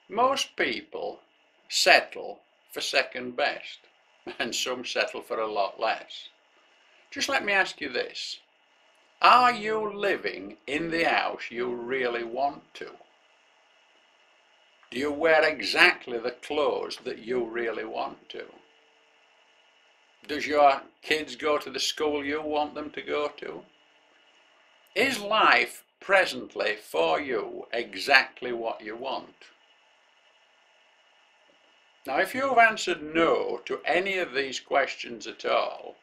Most people settle for second best, and some settle for a lot less. Just let me ask you this. Are you living in the house you really want to? Do you wear exactly the clothes that you really want to? Does your kids go to the school you want them to go to? Is life presently for you exactly what you want? Now, if you've answered no to any of these questions at all,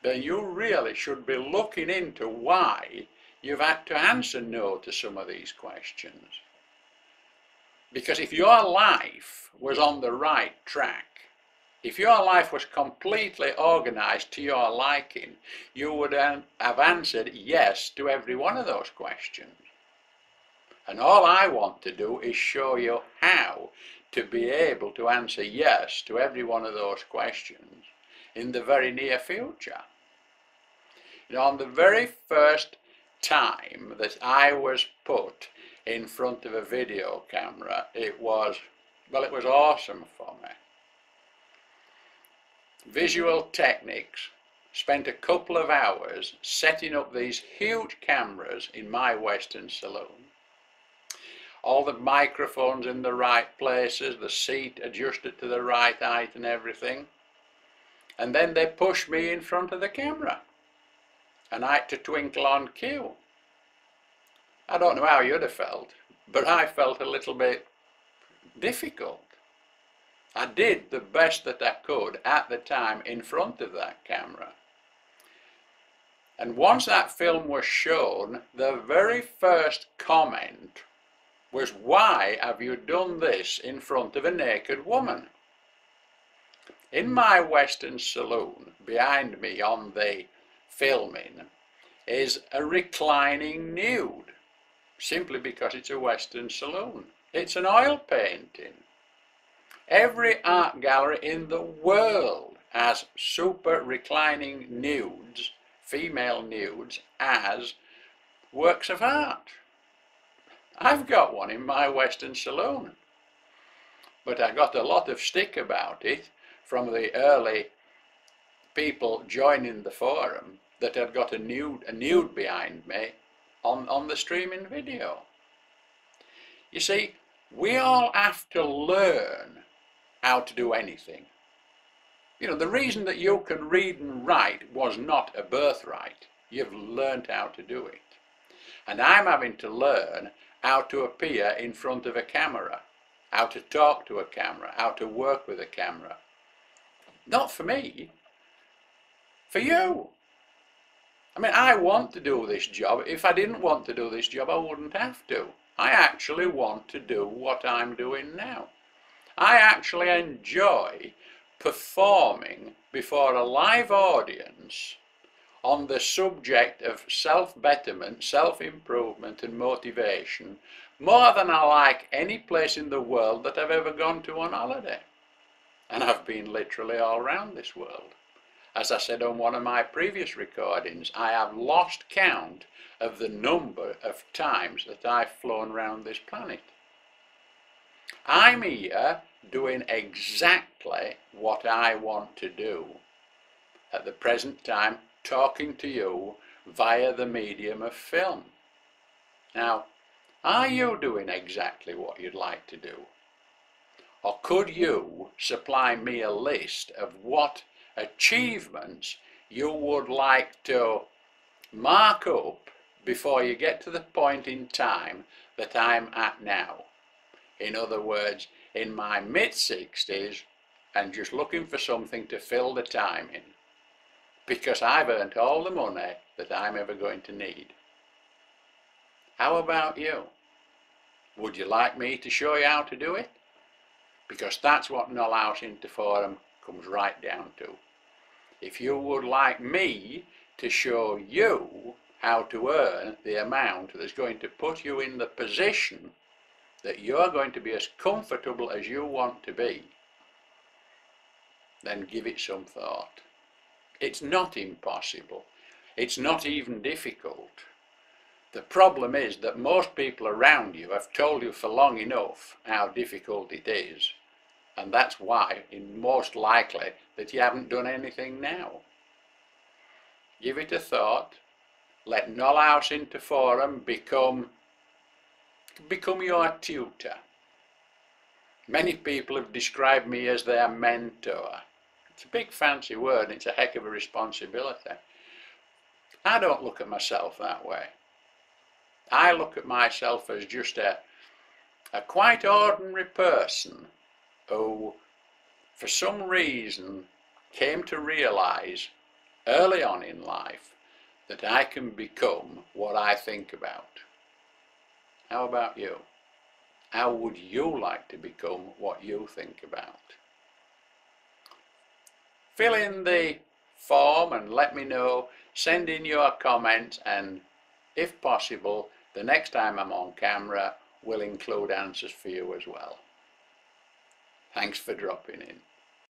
then you really should be looking into why you've had to answer no to some of these questions. Because if your life was on the right track, if your life was completely organized to your liking, you would have answered yes to every one of those questions. And all I want to do is show you how to be able to answer yes to every one of those questions in the very near future. You know, on the very first time that I was put in front of a video camera, it was awesome for me. Visual Techniques spent a couple of hours setting up these huge cameras in my Western saloon. All the microphones in the right places, the seat adjusted to the right height and everything. And then they pushed me in front of the camera. And I had to twinkle on cue. I don't know how you'd have felt, but I felt a little bit difficult. I did the best that I could at the time in front of that camera. And once that film was shown, the very first comment was, "Why have you done this in front of a naked woman?" In my Western saloon, behind me on the filming, is a reclining nude, simply because it's a Western saloon. It's an oil painting. Every art gallery in the world has super reclining nudes, female nudes, as works of art. I've got one in my Western saloon, but I got a lot of stick about it from the early people joining the forum that had got a nude behind me on the streaming video. You see, we all have to learn how to do anything. You know, the reason that you can read and write was not a birthright. You've learned how to do it. And I'm having to learn how to appear in front of a camera, how to talk to a camera, how to work with a camera. Not for me, for you. I mean, I want to do this job. If I didn't want to do this job, I wouldn't have to. I actually want to do what I'm doing now. I actually enjoy performing before a live audience on the subject of self-betterment, self-improvement and motivation more than I like any place in the world that I've ever gone to on holiday. And I've been literally all around this world. As I said on one of my previous recordings, I have lost count of the number of times that I've flown around this planet. I'm here doing exactly what I want to do at the present time, talking to you via the medium of film. Now, are you doing exactly what you'd like to do? Or could you supply me a list of what achievements you would like to mark up before you get to the point in time that I'm at now? In other words, in my mid-60s and just looking for something to fill the time in, because I've earned all the money that I'm ever going to need. How about you? Would you like me to show you how to do it? Because that's what No House Into Forum comes right down to. If you would like me to show you how to earn the amount that's going to put you in the position that you're going to be as comfortable as you want to be, then give it some thought. It's not impossible. It's not even difficult. The problem is that most people around you have told you for long enough how difficult it is, and that's why, most likely, that you haven't done anything now. Give it a thought. Let Null House into Forum become your tutor. Many people have described me as their mentor. It's a big fancy word and it's a heck of a responsibility. I don't look at myself that way. I look at myself as just a quite ordinary person who, for some reason, came to realise early on in life that I can become what I think about. How about you? How would you like to become what you think about? Fill in the form and let me know. Send in your comments, and if possible, the next time I'm on camera, we'll include answers for you as well. Thanks for dropping in.